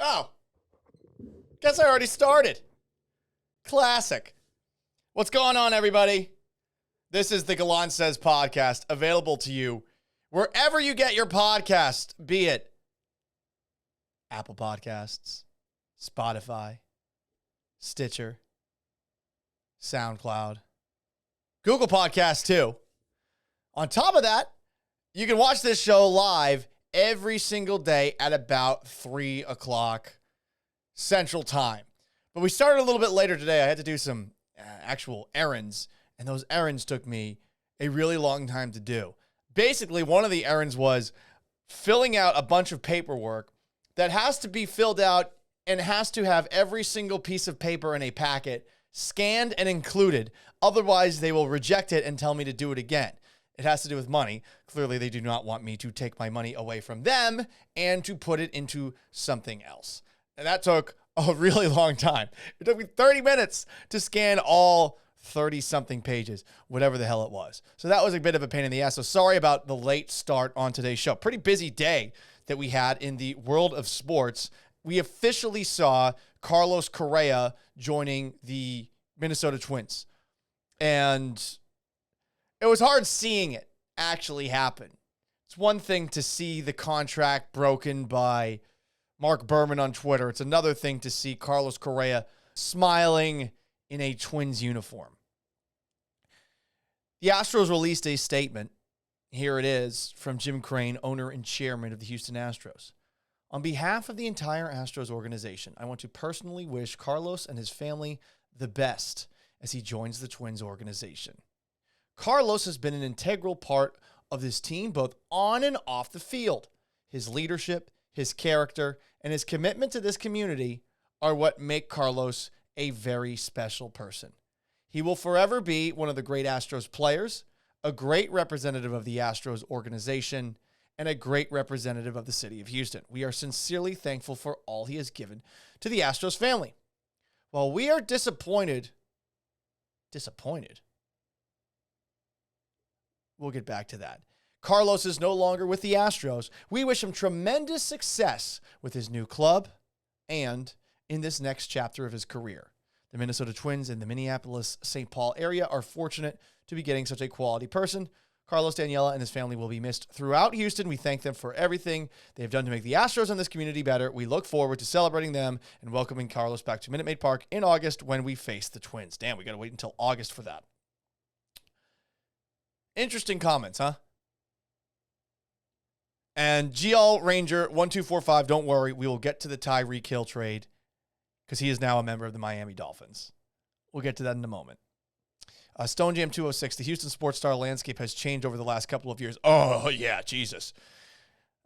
Oh, guess I already started. Classic. What's going on, everybody? This is the Gallant Says podcast, available to you wherever you get your podcast, be it Apple Podcasts, Spotify, Stitcher, SoundCloud, Google Podcasts too. On top of that, you can watch this show live every single day at about 3 o'clock Central Time. But we started a little bit later today. I had to do some actual errands, and those errands took me a really long time to do. Basically, one of the errands was filling out a bunch of paperwork that has to be filled out and has to have every single piece of paper in a packet scanned and included. Otherwise, they will reject it and tell me to do it again. It has to do with money. Clearly, they do not want me to take my money away from them and to put it into something else. And that took a really long time. It took me 30 minutes to scan all 30-something pages, whatever the hell it was. So that was a bit of a pain in the ass. So sorry about the late start on today's show. Pretty busy day that we had in the world of sports. We officially saw Carlos Correa joining the Minnesota Twins. And it was hard seeing it actually happen. It's one thing to see the contract broken by Mark Berman on Twitter. It's another thing to see Carlos Correa smiling in a Twins uniform. The Astros released a statement. Here it is from Jim Crane, owner and chairman of the Houston Astros. On behalf of the entire Astros organization, I want to personally wish Carlos and his family the best as he joins the Twins organization. Carlos has been an integral part of this team, both on and off the field. His leadership, his character, and his commitment to this community are what make Carlos a very special person. He will forever be one of the great Astros players, a great representative of the Astros organization, and a great representative of the city of Houston. We are sincerely thankful for all he has given to the Astros family. While we are disappointed, we'll get back to that. Carlos is no longer with the Astros. We wish him tremendous success with his new club and in this next chapter of his career. The Minnesota Twins in the Minneapolis-St. Paul area are fortunate to be getting such a quality person. Carlos Daniela and his family will be missed throughout Houston. We thank them for everything they have done to make the Astros and this community better. We look forward to celebrating them and welcoming Carlos back to Minute Maid Park in August when we face the Twins. Damn, we got to wait until August for that. Interesting comments, huh? And GL Ranger 1245, don't worry, we will get to the Tyreek Hill trade because he is now a member of the Miami Dolphins. We'll get to that in a moment. Stone Jam 206, the Houston sports star landscape has changed over the last couple of years. Oh, yeah, Jesus.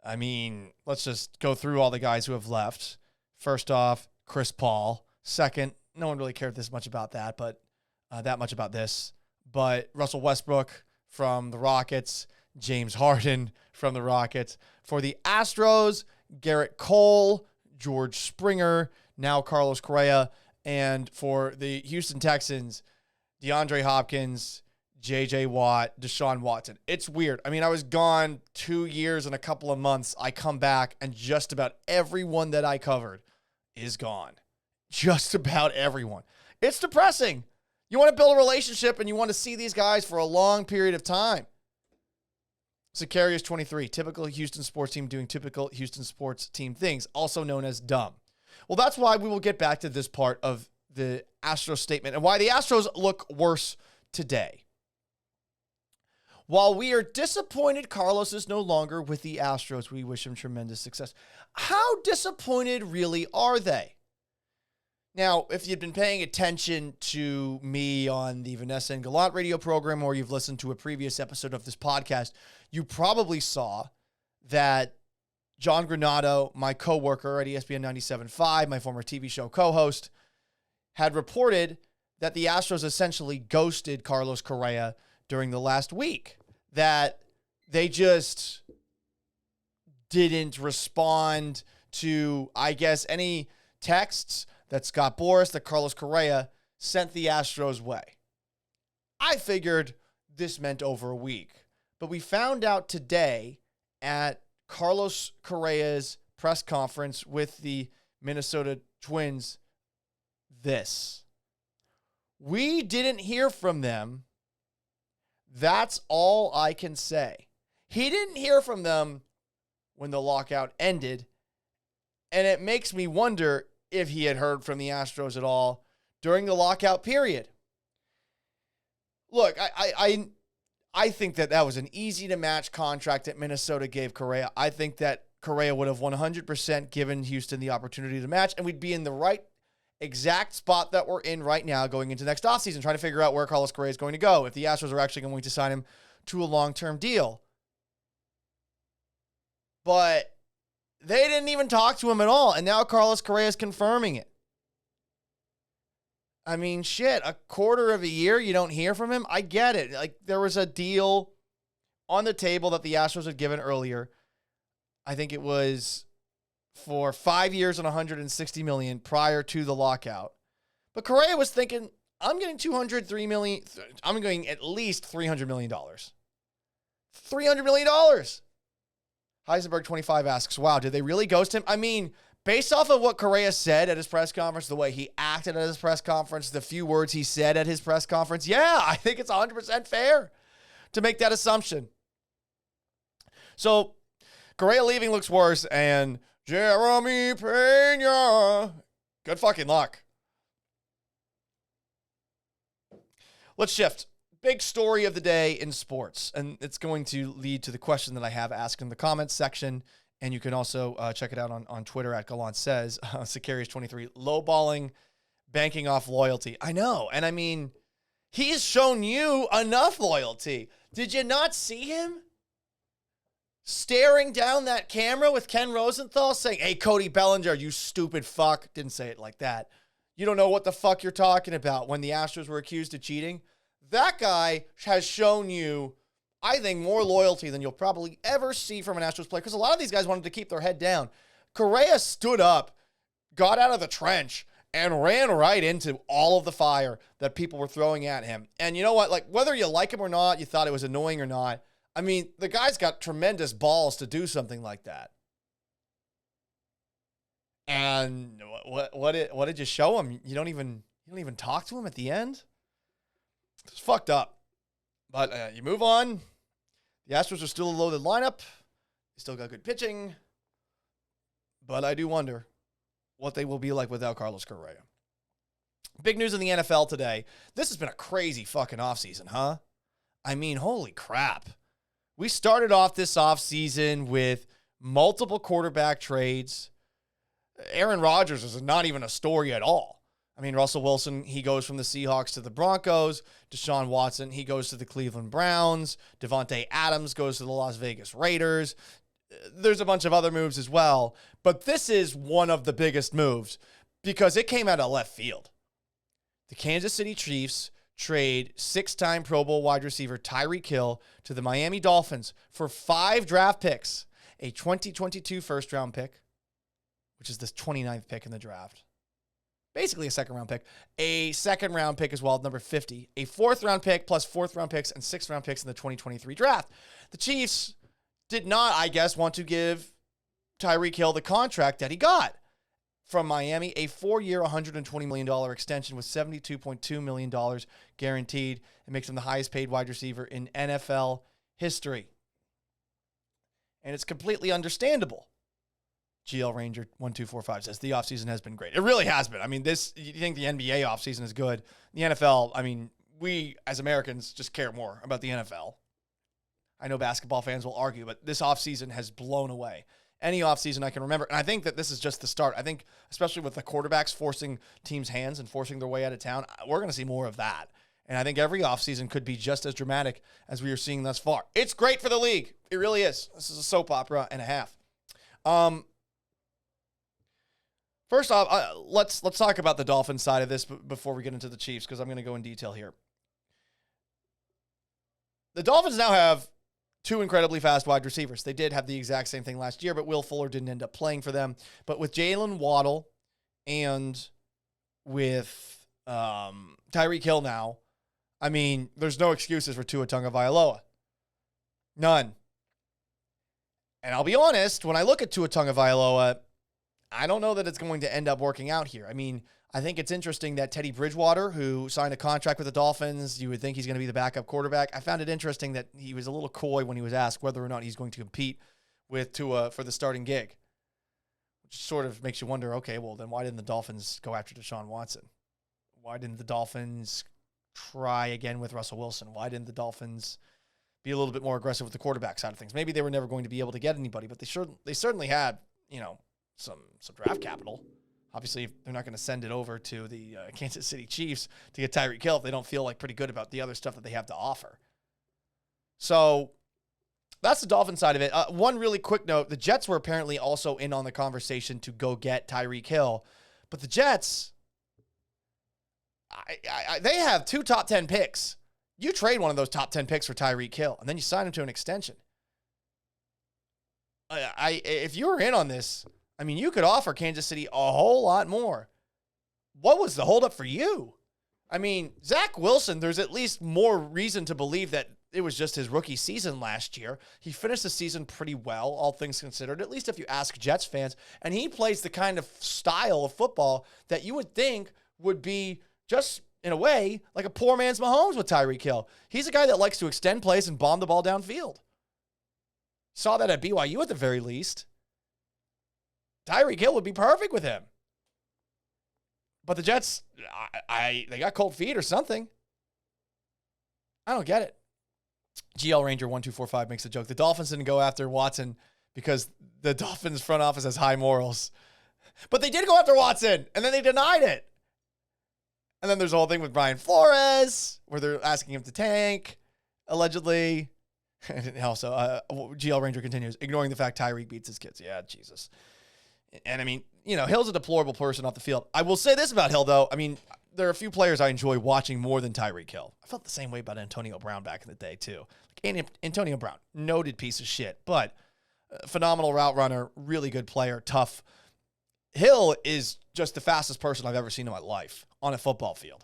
I mean, let's just go through all the guys who have left. First off, Chris Paul. Second, no one really cared this much about that, but that much about this. But Russell Westbrook from the Rockets, James Harden from the Rockets. For the Astros, Garrett Cole, George Springer, now Carlos Correa. And for the Houston Texans, DeAndre Hopkins, J.J. Watt, Deshaun Watson. It's weird. I mean, I was gone 2 years and a couple of months. I come back, and just about everyone that I covered is gone. Just about everyone. It's depressing. You want to build a relationship, and you want to see these guys for a long period of time. Sicarius 23, typical Houston sports team doing typical Houston sports team things, also known as dumb. Well, that's why we will get back to this part of the Astros statement and why the Astros look worse today. While we are disappointed Carlos is no longer with the Astros, we wish him tremendous success. How disappointed really are they? Now, if you've been paying attention to me on the Vanessa and Gallant radio program, or you've listened to a previous episode of this podcast, you probably saw that John Granado, my coworker at ESPN 97.5, my former TV show co-host, had reported that the Astros essentially ghosted Carlos Correa during the last week, that they just didn't respond to, I guess, any texts that Scott Boras, that Carlos Correa sent the Astros' way. I figured this meant over a week, but we found out today at Carlos Correa's press conference with the Minnesota Twins this: we didn't hear from them. That's all I can say. He didn't hear from them when the lockout ended, and it makes me wonder if he had heard from the Astros at all during the lockout period. Look, I think that was an easy-to-match contract that Minnesota gave Correa. I think that Correa would have 100% given Houston the opportunity to match, and we'd be in the right exact spot that we're in right now going into next offseason, trying to figure out where Carlos Correa is going to go, if the Astros are actually going to sign him to a long-term deal. But they didn't even talk to him at all, and now Carlos Correa is confirming it. I mean, shit, a quarter of a year you don't hear from him? I get it. Like, there was a deal on the table that the Astros had given earlier. I think it was for 5 years and $160 million prior to the lockout. But Correa was thinking, I'm getting $203 million. I'm going at least $300 million. $300 million. Heisenberg 25 asks, wow, did they really ghost him? I mean, based off of what Correa said at his press conference, the way he acted at his press conference, the few words he said at his press conference, yeah, I think it's 100% fair to make that assumption. So Correa leaving looks worse, and Jeremy Pena, good fucking luck. Let's shift. Big story of the day in sports, and it's going to lead to the question that I have asked in the comments section, and you can also check it out on Twitter at Gallant Says, Sicarius23, lowballing, banking off loyalty. I know, and I mean, he's shown you enough loyalty. Did you not see him staring down that camera with Ken Rosenthal saying, hey, Cody Bellinger, you stupid fuck. Didn't say it like that. You don't know what the fuck you're talking about when the Astros were accused of cheating. That guy has shown you, I think, more loyalty than you'll probably ever see from an Astros player, because a lot of these guys wanted to keep their head down. Correa stood up, got out of the trench, and ran right into all of the fire that people were throwing at him. And you know what? Like, whether you like him or not, you thought it was annoying or not, I mean, the guy's got tremendous balls to do something like that. And what did you show him? You don't even talk to him at the end? It's fucked up. But you move on. The Astros are still a loaded lineup. They still got good pitching. But I do wonder what they will be like without Carlos Correa. Big news in the NFL today. This has been a crazy fucking offseason, huh? I mean, holy crap. We started off this offseason with multiple quarterback trades. Aaron Rodgers is not even a story at all. I mean, Russell Wilson, he goes from the Seahawks to the Broncos. Deshaun Watson, he goes to the Cleveland Browns. Devontae Adams goes to the Las Vegas Raiders. There's a bunch of other moves as well. But this is one of the biggest moves because it came out of left field. The Kansas City Chiefs trade six-time Pro Bowl wide receiver Tyreek Hill to the Miami Dolphins for 5 draft picks, a 2022 first-round pick, which is the 29th pick in the draft, basically a second-round pick, a second-round pick as well, number 50, a fourth-round pick plus fourth-round picks and sixth-round picks in the 2023 draft. The Chiefs did not, I guess, want to give Tyreek Hill the contract that he got from Miami, a 4-year, $120 million extension with $72.2 million guaranteed. It makes him the highest paid wide receiver in NFL history. And it's completely understandable. GL Ranger 1245 says the offseason has been great. It really has been. I mean, you think the NBA offseason is good. The NFL, I mean, we as Americans just care more about the NFL. I know basketball fans will argue, but this offseason has blown away any offseason I can remember. And I think that this is just the start. I think, especially with the quarterbacks forcing teams' hands and forcing their way out of town, we're going to see more of that. And I think every offseason could be just as dramatic as we are seeing thus far. It's great for the league. It really is. This is a soap opera and a half. First off, let's talk about the Dolphins side of this before we get into the Chiefs, because I'm going to go in detail here. The Dolphins now have 2 incredibly fast wide receivers. They did have the exact same thing last year, but Will Fuller didn't end up playing for them. But with Jalen Waddle and with Tyreek Hill now, I mean, there's no excuses for Tua Tagovailoa. None. And I'll be honest, when I look at Tua Tagovailoa, I don't know that it's going to end up working out here. I mean, I think it's interesting that Teddy Bridgewater, who signed a contract with the Dolphins, you would think he's going to be the backup quarterback. I found it interesting that he was a little coy when he was asked whether or not he's going to compete with Tua for the starting gig, which sort of makes you wonder, okay, well, then why didn't the Dolphins go after Deshaun Watson? Why didn't the Dolphins try again with Russell Wilson? Why didn't the Dolphins be a little bit more aggressive with the quarterback side of things? Maybe they were never going to be able to get anybody, but they certainly had, some draft capital. Obviously, they're not going to send it over to the Kansas City Chiefs to get Tyreek Hill if they don't feel like pretty good about the other stuff that they have to offer. So that's the Dolphin side of it. One really quick note, the Jets were apparently also in on the conversation to go get Tyreek Hill, but the Jets, they have 2 top 10 picks. You trade one of those top 10 picks for Tyreek Hill, and then you sign him to an extension. If you were in on this, I mean, you could offer Kansas City a whole lot more. What was the holdup for you? I mean, Zach Wilson, there's at least more reason to believe that it was just his rookie season last year. He finished the season pretty well, all things considered, at least if you ask Jets fans. And he plays the kind of style of football that you would think would be just, in a way, like a poor man's Mahomes with Tyreek Hill. He's a guy that likes to extend plays and bomb the ball downfield. Saw that at BYU at the very least. Tyreek Hill would be perfect with him. But the Jets, they got cold feet or something. I don't get it. GL Ranger 1245 makes a joke. The Dolphins didn't go after Watson because the Dolphins front office has high morals. But they did go after Watson, and then they denied it. And then there's a whole thing with Brian Flores, where they're asking him to tank, allegedly. And also, GL Ranger continues, ignoring the fact Tyreek beats his kids. Yeah, Jesus. And I mean, Hill's a deplorable person off the field. I will say this about Hill, though. I mean, there are a few players I enjoy watching more than Tyreek Hill. I felt the same way about Antonio Brown back in the day, too. Antonio Brown, noted piece of shit, but phenomenal route runner, really good player, tough. Hill is just the fastest person I've ever seen in my life on a football field.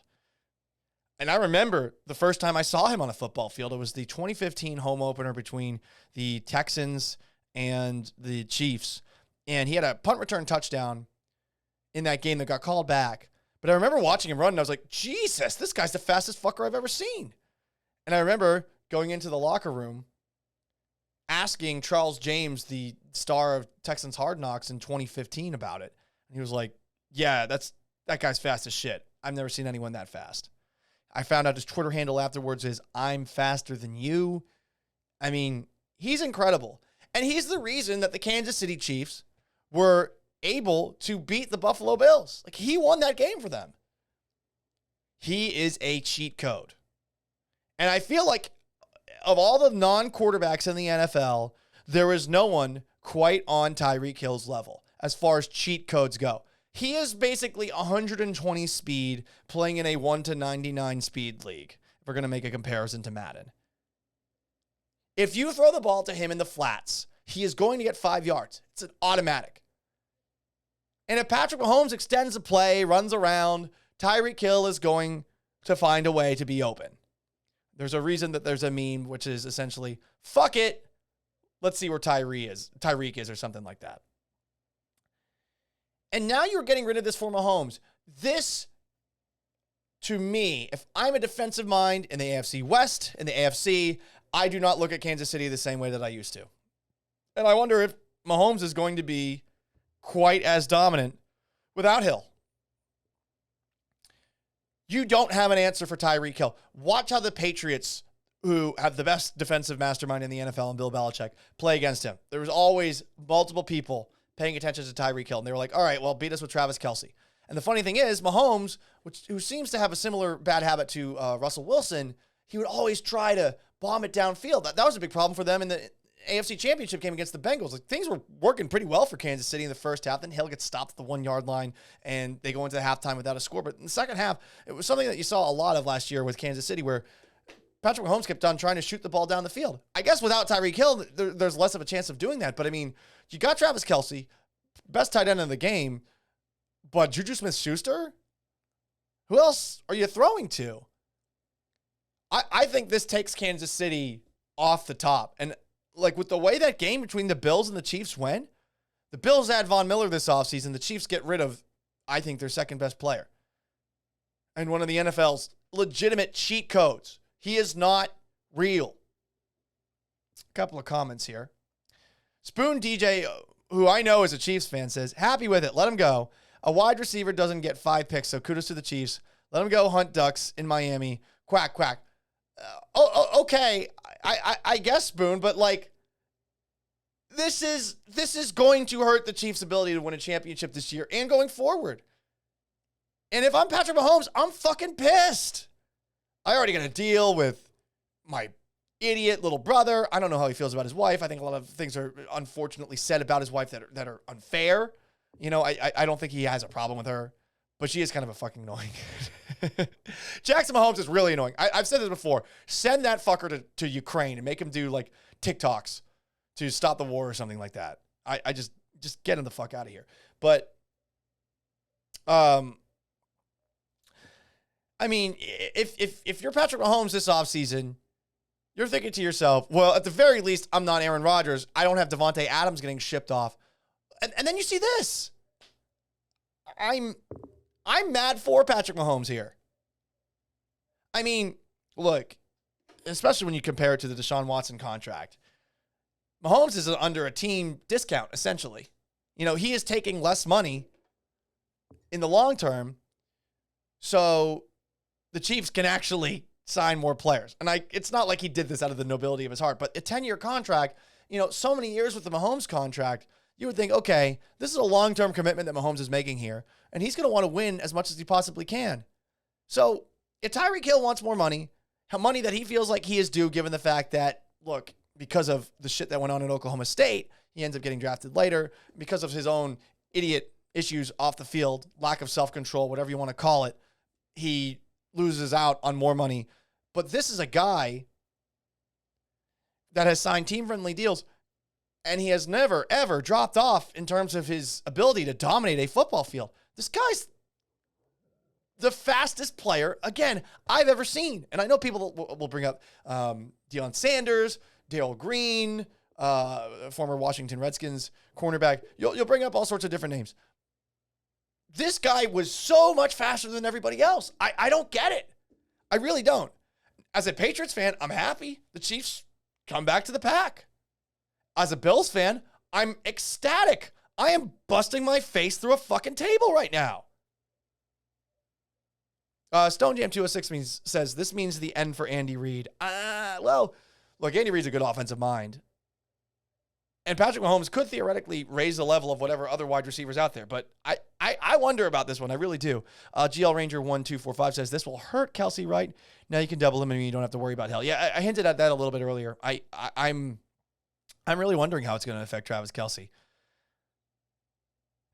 And I remember the first time I saw him on a football field, it was the 2015 home opener between the Texans and the Chiefs. And he had a punt return touchdown in that game that got called back. But I remember watching him run, and I was like, Jesus, this guy's the fastest fucker I've ever seen. And I remember going into the locker room, asking Charles James, the star of Texans Hard Knocks in 2015, about it. And he was like, yeah, that guy's fast as shit. I've never seen anyone that fast. I found out his Twitter handle afterwards is, I'm faster than you. I mean, he's incredible. And he's the reason that the Kansas City Chiefs were able to beat the Buffalo Bills. Like, he won that game for them. He is a cheat code. And I feel like of all the non-quarterbacks in the NFL, there is no one quite on Tyreek Hill's level as far as cheat codes go. He is basically 120 speed playing in a 1-99 speed league, if we're going to make a comparison to Madden. If you throw the ball to him in the flats, he is going to get 5 yards. It's an automatic. And if Patrick Mahomes extends the play, runs around, Tyreek Hill is going to find a way to be open. There's a reason that there's a meme, which is essentially, fuck it, let's see where Tyreek is or something like that. And now you're getting rid of this for Mahomes. This, to me, if I'm a defensive mind in the AFC West, in the AFC, I do not look at Kansas City the same way that I used to. And I wonder if Mahomes is going to be quite as dominant without Hill. You don't have an answer for Tyreek Hill. Watch how the Patriots, who have the best defensive mastermind in the NFL and Bill Belichick, play against him. There was always multiple people paying attention to Tyreek Hill. And they were like, all right, well, beat us with Travis Kelce. And the funny thing is, Mahomes, who seems to have a similar bad habit to Russell Wilson, he would always try to bomb it downfield. That was a big problem for them in the AFC Championship game against the Bengals. Like, things were working pretty well for Kansas City in the first half. Then Hill gets stopped at the 1 yard line, and they go into the halftime without a score. But in the second half, it was something that you saw a lot of last year with Kansas City, where Patrick Mahomes kept on trying to shoot the ball down the field. I guess without Tyreek Hill, there's less of a chance of doing that. But I mean, you got Travis Kelce, best tight end in the game, but Juju Smith-Schuster? Who else are you throwing to? I think this takes Kansas City off the top. And like with the way that game between the Bills and the Chiefs went, The Bills add Von Miller this offseason. The Chiefs get rid of, I think, their second best player. And one of the NFL's legitimate cheat codes. He is not real. A couple of comments here. Spoon DJ, who I know is a Chiefs fan, says, happy with it. Let him go. A wide receiver doesn't get 5 picks, so kudos to the Chiefs. Let him go hunt ducks in Miami. Quack, quack. Okay. I guess, Spoon, but like, this is going to hurt the Chiefs' ability to win a championship this year and going forward. And if I'm Patrick Mahomes, I'm fucking pissed. I already got to deal with my idiot little brother. I don't know how he feels about his wife. I think a lot of things are unfortunately said about his wife that are unfair. You know, I don't think he has a problem with her, but she is kind of a fucking annoying. Jackson Mahomes is really annoying. I've said this before. Send that fucker to Ukraine and make him do like TikToks to stop the war or something like that. I just get him the fuck out of here. But, I mean, if you're Patrick Mahomes this offseason, you're thinking to yourself, well, at the very least, I'm not Aaron Rodgers. I don't have Devontae Adams getting shipped off. And then you see this. I'm mad for Patrick Mahomes here. I mean, look, especially when you compare it to the Deshaun Watson contract, Mahomes is under a team discount, essentially. You know, he is taking less money in the long term, so the Chiefs can actually sign more players. And it's not like he did this out of the nobility of his heart, but a 10-year contract, you know, so many years with the Mahomes contract, you would think, okay, this is a long-term commitment that Mahomes is making here, and he's going to want to win as much as he possibly can. So if Tyreek Hill wants more money that he feels like he is due, given the fact that, look, because of the shit that went on in Oklahoma State, he ends up getting drafted later, because of his own idiot issues off the field, lack of self-control, whatever you want to call it, he loses out on more money. But this is a guy that has signed team-friendly deals, and he has never, ever dropped off in terms of his ability to dominate a football field. This guy's the fastest player, again, I've ever seen. And I know people will bring up Deion Sanders, Dale Green, former Washington Redskins cornerback. You'll bring up all sorts of different names. This guy was so much faster than everybody else. I don't get it. I really don't. As a Patriots fan, I'm happy the Chiefs come back to the pack. As a Bills fan, I'm ecstatic. I am busting my face through a fucking table right now. Stone Jam 206 says, this means the end for Andy Reid. Well, look, Andy Reid's a good offensive mind. And Patrick Mahomes could theoretically raise the level of whatever other wide receivers out there. But I wonder about this one. I really do. GL Ranger 1245 says, this will hurt Kelsey, right? Now you can double him and you don't have to worry about Hill. Yeah, I hinted at that a little bit earlier. I'm really wondering how it's going to affect Travis Kelce.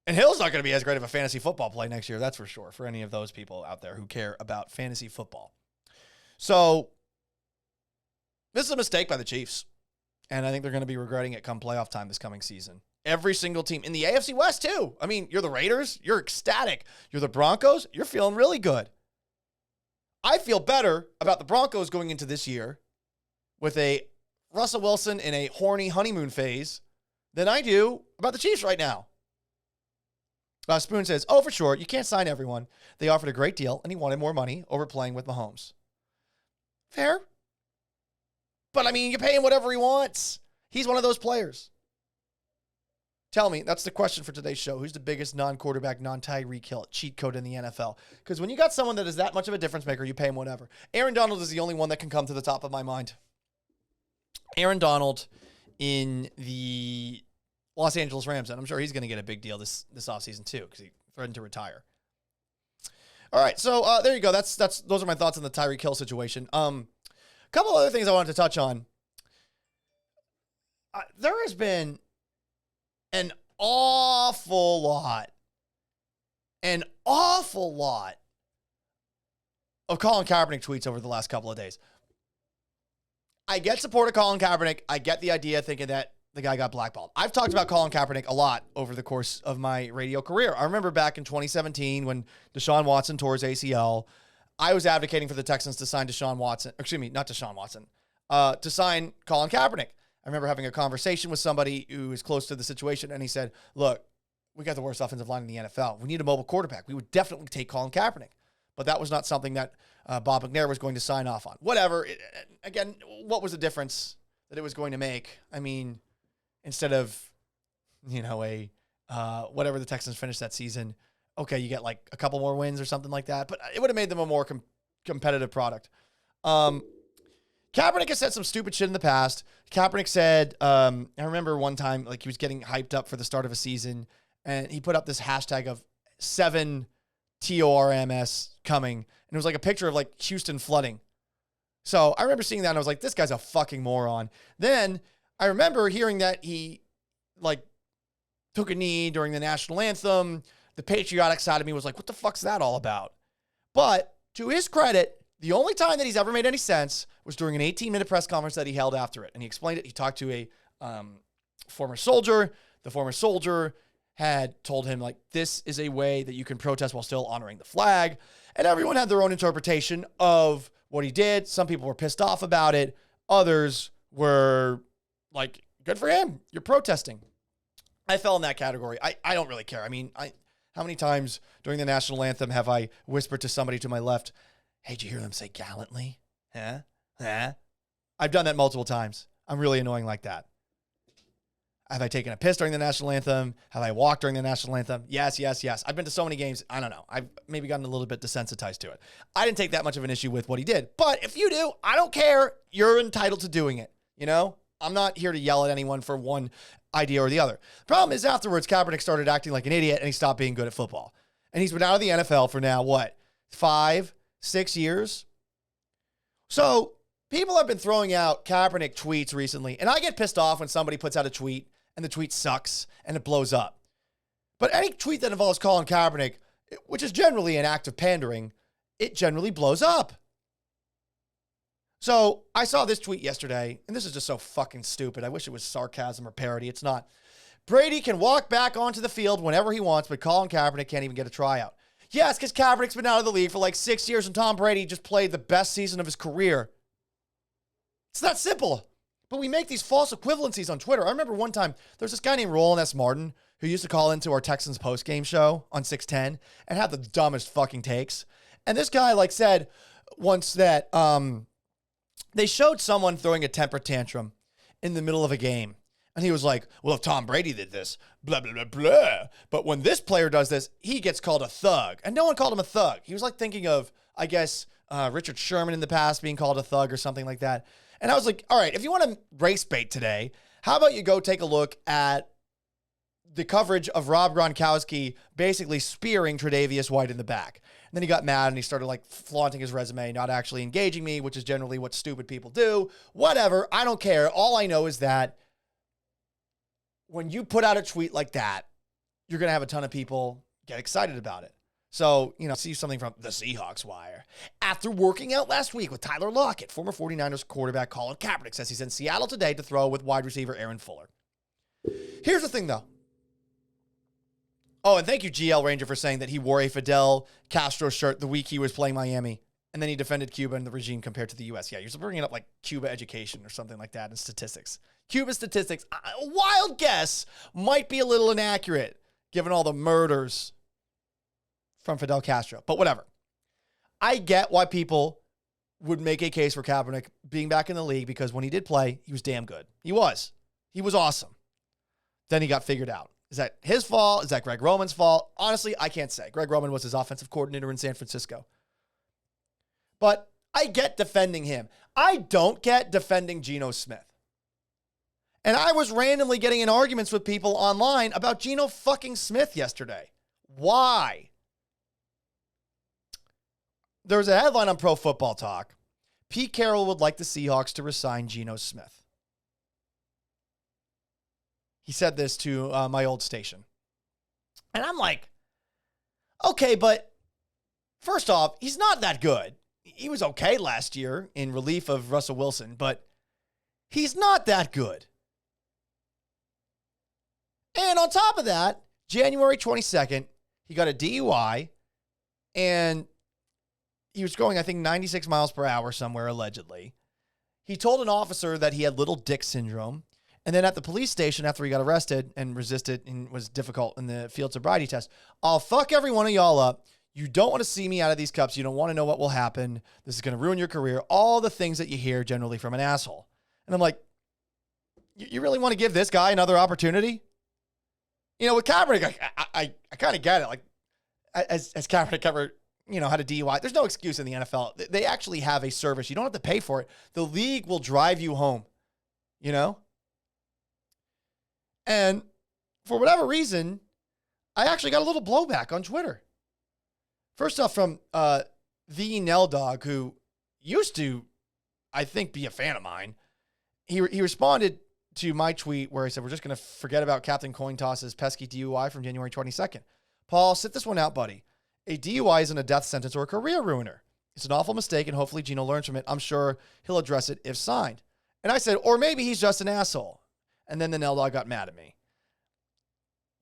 And Hill's not going to be as great of a fantasy football play next year, that's for sure, for any of those people out there who care about fantasy football. So, this is a mistake by the Chiefs. And I think they're going to be regretting it come playoff time this coming season. Every single team in the AFC West, too. I mean, you're the Raiders, you're ecstatic. You're the Broncos, you're feeling really good. I feel better about the Broncos going into this year with a Russell Wilson in a horny honeymoon phase than I do about the Chiefs right now. Spoon says, oh, for sure, you can't sign everyone. They offered a great deal, and he wanted more money over playing with Mahomes. Fair. But, I mean, you pay him whatever he wants. He's one of those players. Tell me, that's the question for today's show. Who's the biggest non-quarterback, non-Tyreek Hill cheat code in the NFL? Because when you got someone that is that much of a difference maker, you pay him whatever. Aaron Donald is the only one that can come to the top of my mind. Aaron Donald in the Los Angeles Rams, and I'm sure he's going to get a big deal this offseason too, because he threatened to retire. All right, so there you go. Those are my thoughts on the Tyreek Hill situation. A couple other things I wanted to touch on. There has been an awful lot of Colin Kaepernick tweets over the last couple of days. I get support of Colin Kaepernick. I get the idea thinking that the guy got blackballed. I've talked about Colin Kaepernick a lot over the course of my radio career. I remember back in 2017 when Deshaun Watson tore his ACL, I was advocating for the Texans to sign to sign Colin Kaepernick. I remember having a conversation with somebody who is close to the situation, and he said, look, we got the worst offensive line in the NFL. We need a mobile quarterback. We would definitely take Colin Kaepernick. But that was not something that Bob McNair was going to sign off on. Whatever. Again, what was the difference that it was going to make? I mean, instead of, whatever the Texans finished that season, okay, you get like a couple more wins or something like that. But it would have made them a more competitive product. Kaepernick has said some stupid shit in the past. Kaepernick said, I remember one time, like he was getting hyped up for the start of a season, and he put up this hashtag of 7 TORMS coming. And it was like a picture of like Houston flooding. So I remember seeing that and I was like, this guy's a fucking moron. Then I remember hearing that he like took a knee during the national anthem. The patriotic side of me was like, what the fuck's that all about? But to his credit, the only time that he's ever made any sense was during an 18-minute press conference that he held after it. And he explained it. He talked to a former soldier. The former soldier had told him, like, this is a way that you can protest while still honoring the flag. And everyone had their own interpretation of what he did. Some people were pissed off about it. Others were like, good for him. You're protesting. I fell in that category. I don't really care. I mean, how many times during the national anthem have I whispered to somebody to my left, hey, did you hear them say gallantly? Huh? I've done that multiple times. I'm really annoying like that. Have I taken a piss during the national anthem? Have I walked during the national anthem? Yes. I've been to so many games. I don't know. I've maybe gotten a little bit desensitized to it. I didn't take that much of an issue with what he did. But if you do, I don't care. You're entitled to doing it. I'm not here to yell at anyone for one idea or the other. The problem is afterwards, Kaepernick started acting like an idiot and he stopped being good at football. And he's been out of the NFL for now, 5-6 years? So people have been throwing out Kaepernick tweets recently. And I get pissed off when somebody puts out a tweet and the tweet sucks and it blows up. But any tweet that involves Colin Kaepernick, which is generally an act of pandering, it generally blows up. So I saw this tweet yesterday, and this is just so fucking stupid. I wish it was sarcasm or parody. It's not. Brady can walk back onto the field whenever he wants, but Colin Kaepernick can't even get a tryout. Yes, because Kaepernick's been out of the league for like 6 years, and Tom Brady just played the best season of his career. It's that simple. But we make these false equivalencies on Twitter. I remember one time, there's this guy named Roland S. Martin who used to call into our Texans postgame show on 610 and have the dumbest fucking takes. And this guy said once that they showed someone throwing a temper tantrum in the middle of a game. And he was like, well, if Tom Brady did this, blah, blah, blah, blah. But when this player does this, he gets called a thug. And no one called him a thug. He was like thinking of, I guess, Richard Sherman in the past being called a thug or something like that. And I was like, all right, if you want to race bait today, how about you go take a look at the coverage of Rob Gronkowski basically spearing Tre'Davious White in the back. And then he got mad and he started flaunting his resume, not actually engaging me, which is generally what stupid people do. Whatever. I don't care. All I know is that when you put out a tweet like that, you're going to have a ton of people get excited about it. So, see something from the Seahawks wire. After working out last week with Tyler Lockett, former 49ers quarterback Colin Kaepernick says he's in Seattle today to throw with wide receiver Aaron Fuller. Here's the thing, though. Oh, and thank you, GL Ranger, for saying that he wore a Fidel Castro shirt the week he was playing Miami. And then he defended Cuba and the regime compared to the U.S. Yeah, you're bringing up Cuba education or something like that and statistics. Cuba statistics, a wild guess, might be a little inaccurate given all the murders from Fidel Castro. But whatever. I get why people would make a case for Kaepernick being back in the league because when he did play, he was damn good. He was. He was awesome. Then he got figured out. Is that his fault? Is that Greg Roman's fault? Honestly, I can't say. Greg Roman was his offensive coordinator in San Francisco. But I get defending him. I don't get defending Geno Smith. And I was randomly getting in arguments with people online about Geno fucking Smith yesterday. Why? There was a headline on Pro Football Talk. Pete Carroll would like the Seahawks to resign Geno Smith. He said this to my old station. And I'm like, okay, but first off, he's not that good. He was okay last year in relief of Russell Wilson, but he's not that good. And on top of that, January 22nd, he got a DUI and he was going, I think, 96 miles per hour somewhere, allegedly. He told an officer that he had little dick syndrome. And then at the police station, after he got arrested and resisted and was difficult in the field sobriety test, I'll fuck every one of y'all up. You don't want to see me out of these cups. You don't want to know what will happen. This is going to ruin your career. All the things that you hear generally from an asshole. And I'm like, you really want to give this guy another opportunity? You know, with Kaepernick, I kind of get it. Like, as Kaepernick ever, had a DUI, there's no excuse in the NFL. They actually have a service. You don't have to pay for it. The league will drive you home, And for whatever reason, I actually got a little blowback on Twitter. First off, from the Nell Dog, who used to, I think, be a fan of mine. He responded to my tweet where I said, we're just going to forget about Captain Cointoss's pesky DUI from January 22nd. Paul, sit this one out, buddy. A DUI isn't a death sentence or a career ruiner. It's an awful mistake, and hopefully Gino learns from it. I'm sure he'll address it if signed. And I said, or maybe he's just an asshole. And then the Nell Dog got mad at me.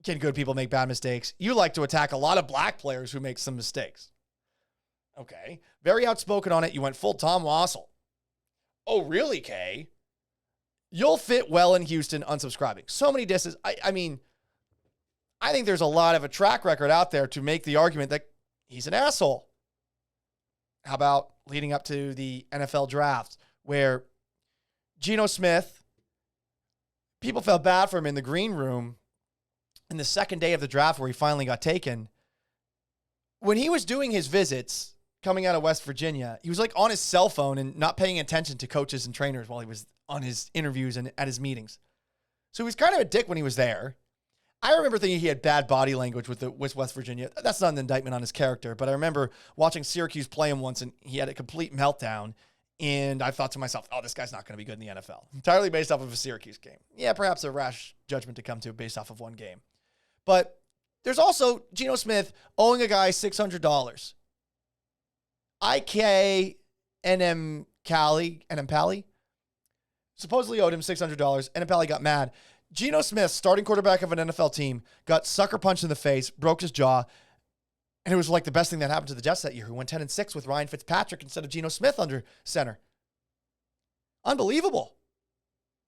Can good people make bad mistakes? You like to attack a lot of black players who make some mistakes. Okay. Very outspoken on it. You went full Tom Wassel. Oh, really, Kay? You'll fit well in Houston unsubscribing. So many disses. I mean, I think there's a lot of a track record out there to make the argument that he's an asshole. How about leading up to the NFL draft where Geno Smith, people felt bad for him in the green room in the second day of the draft where he finally got taken. When he was doing his visits coming out of West Virginia, he was like on his cell phone and not paying attention to coaches and trainers while he was on his interviews and at his meetings. So he was kind of a dick when he was there. I remember thinking he had bad body language with West Virginia. That's not an indictment on his character, but I remember watching Syracuse play him once and he had a complete meltdown. And I thought to myself, oh, this guy's not going to be good in the NFL. Entirely based off of a Syracuse game. Yeah, perhaps a rash judgment to come to based off of one game. But there's also Geno Smith owing a guy $600. IK NM Pally supposedly owed him $600. NM Pally got mad. Geno Smith, starting quarterback of an NFL team, got sucker punched in the face, broke his jaw, and it was like the best thing that happened to the Jets that year, who went 10-6 with Ryan Fitzpatrick instead of Geno Smith under center. Unbelievable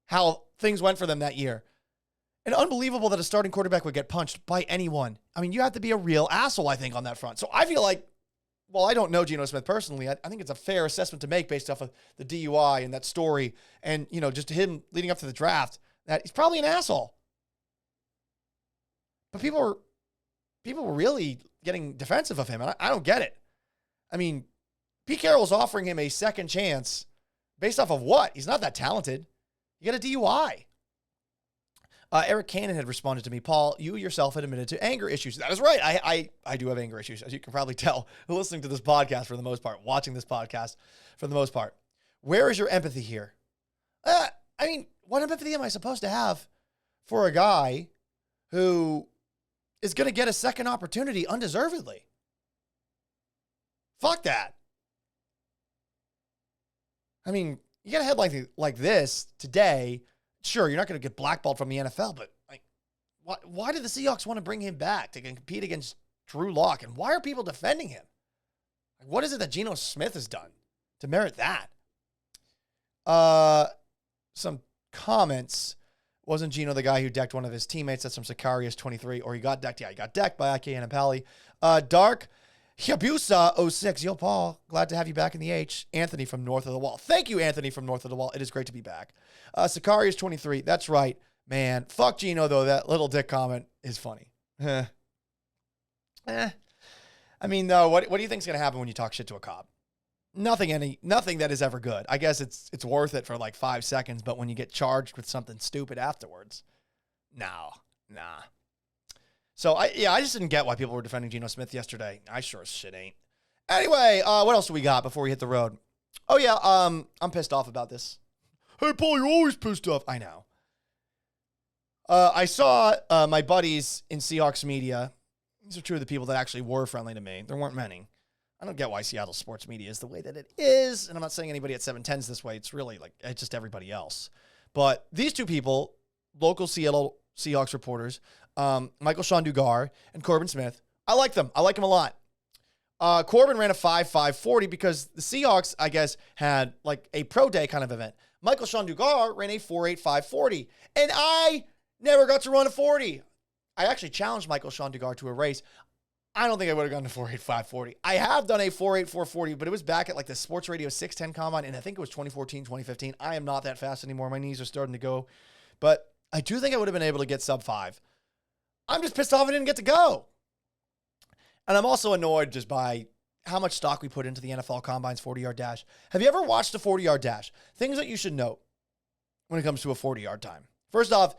how things went for them that year. And unbelievable that a starting quarterback would get punched by anyone. I mean, you have to be a real asshole, I think, on that front. So I feel like, well, I don't know Geno Smith personally. I think it's a fair assessment to make based off of the DUI and that story and, just him leading up to the draft, that he's probably an asshole. But people were really getting defensive of him, and I don't get it. I mean, Pete Carroll's offering him a second chance based off of what? He's not that talented. You got a DUI. Eric Cannon had responded to me, Paul, you yourself had admitted to anger issues. That is right. I do have anger issues, as you can probably tell, listening to this podcast for the most part, watching this podcast for the most part. Where is your empathy here? I mean, what empathy am I supposed to have for a guy who is going to get a second opportunity undeservedly? Fuck that. I mean, you get a headline like this today. Sure, you're not going to get blackballed from the NFL, but why did the Seahawks want to bring him back to compete against Drew Lock? And why are people defending him? What is it that Geno Smith has done to merit that? Some comments. Wasn't Geno the guy who decked one of his teammates? That's from Sicarius23, or he got decked. Yeah, he got decked by IK and Pally. Dark Habusa06. Yo, Paul, glad to have you back in the H. Anthony from North of the Wall. Thank you, Anthony from North of the Wall. It is great to be back. Sicarius23. That's right, man. Fuck Geno, though. That little dick comment is funny. I mean, though, what do you think is going to happen when you talk shit to a cop? Nothing that is ever good. I guess it's worth it for like 5 seconds, but when you get charged with something stupid afterwards, nah. So I just didn't get why people were defending Geno Smith yesterday. I sure as shit ain't. Anyway, what else do we got before we hit the road? Oh yeah, I'm pissed off about this. Hey Paul, you're always pissed off. I know. I saw my buddies in Seahawks media. These are two of the people that actually were friendly to me. There weren't many. I don't get why Seattle sports media is the way that it is. And I'm not saying anybody at 710's this way. It's really like, it's just everybody else. But these two people, local Seattle Seahawks reporters, Michael Sean Dugar and Corbin Smith, I like them. I like them a lot. Corbin ran a 5.540 because the Seahawks, I guess, had like a pro day kind of event. Michael Sean Dugar ran a 4.8540, and I never got to run a 40. I actually challenged Michael Sean Dugar to a race. I don't think I would have gone to 4.8540. I have done a 4.8440, but it was back at like the Sports Radio 610 Combine, and I think it was 2014, 2015. I am not that fast anymore. My knees are starting to go. But I do think I would have been able to get sub 5. I'm just pissed off I didn't get to go. And I'm also annoyed just by how much stock we put into the NFL Combine's 40-yard dash. Have you ever watched a 40-yard dash? Things that you should note when it comes to a 40-yard time. First off,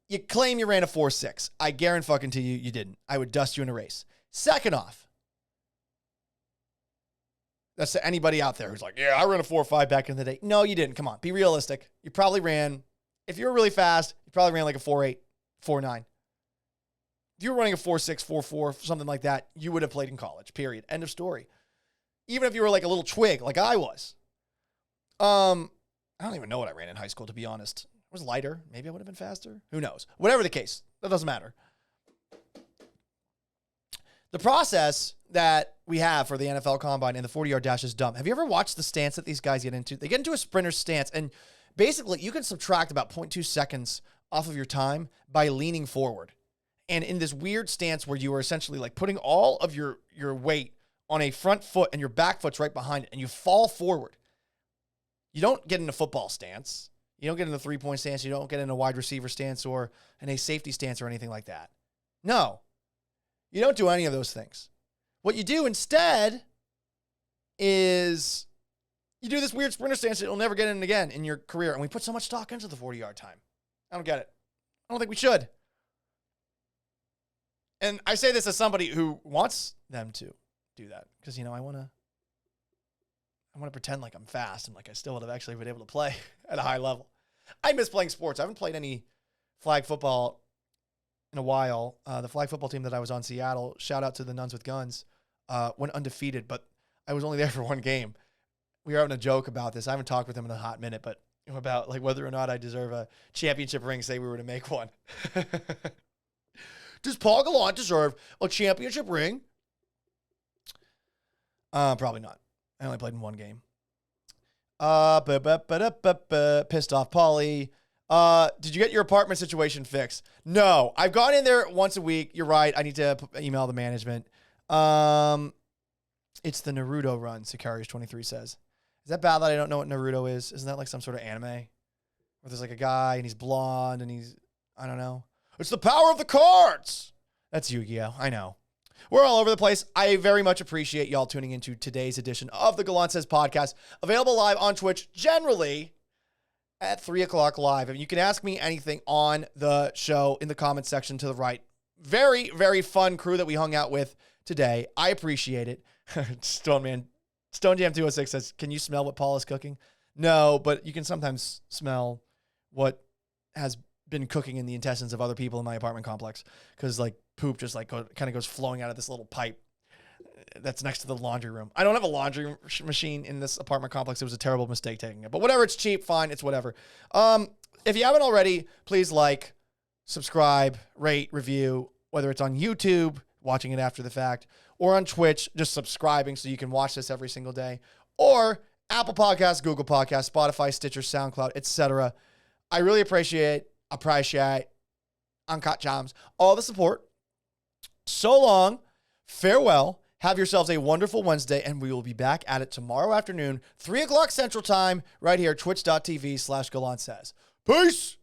you claim you ran a 4.6. I guarantee you didn't. I would dust you in a race. Second off, that's to anybody out there who's like, yeah, I ran a 4.5 back in the day. No, you didn't. Come on, be realistic. You probably ran, if you were really fast, you probably ran like a 4.8, 4.9. If you were running a 4.6, 4.4, something like that, you would have played in college, period. End of story. Even if you were like a little twig, like I was. I don't even know what I ran in high school, to be honest. I was lighter. Maybe I would have been faster. Who knows? Whatever the case, that doesn't matter. The process that we have for the NFL Combine and the 40-yard dash is dumb. Have you ever watched the stance that these guys get into? They get into a sprinter's stance, and basically you can subtract about 0.2 seconds off of your time by leaning forward. And in this weird stance where you are essentially like putting all of your weight on a front foot and your back foot's right behind it, and you fall forward. You don't get in a football stance. You don't get in a three-point stance. You don't get in a wide receiver stance or in a safety stance or anything like that. No. You don't do any of those things. What you do instead is you do this weird sprinter stance that you'll never get in again in your career. And we put so much stock into the 40-yard time. I don't get it. I don't think we should. And I say this as somebody who wants them to do that because, I want to pretend like I'm fast and like I still would have actually been able to play at a high level. I miss playing sports. I haven't played any flag football in a while. The flag football team that I was on, Seattle, shout out to the Nuns with Guns, went undefeated, but I was only there for one game. We were having a joke about this. I haven't talked with him in a hot minute, but about like whether or not I deserve a championship ring, say we were to make one. Does Paul Gallant deserve a championship ring? Probably not. I only played in one game. Pissed off Paulie. Did you get your apartment situation fixed? No. I've gone in there once a week. You're right. I need to email the management. It's the Naruto run, Sicarius23 says. Is that bad that I don't know what Naruto is? Isn't that like some sort of anime? Where there's like a guy and he's blonde and I don't know. It's the power of the cards. That's Yu-Gi-Oh! I know. We're all over the place. I very much appreciate y'all tuning into today's edition of the Gallant Says podcast, available live on Twitch, generally at 3 o'clock live. And you can ask me anything on the show in the comments section to the right. Very, very fun crew that we hung out with today. I appreciate it. Stone Jam 206 says, can you smell what Paul is cooking? No, but you can sometimes smell what has been cooking in the intestines of other people in my apartment complex because like poop just like kind of goes flowing out of this little pipe that's next to the laundry room. I don't have a laundry machine in this apartment complex. It was a terrible mistake taking it, but whatever. It's cheap. Fine. It's whatever. If you haven't already, please like, subscribe, rate, review, whether it's on YouTube, watching it after the fact, or on Twitch, just subscribing so you can watch this every single day, or Apple Podcasts, Google Podcasts, Spotify, Stitcher, SoundCloud, etc. I really appreciate Uncut Jams, all the support. So long, farewell, have yourselves a wonderful Wednesday, and we will be back at it tomorrow afternoon, 3 o'clock Central Time, right here, twitch.tv/GallantSays. Peace!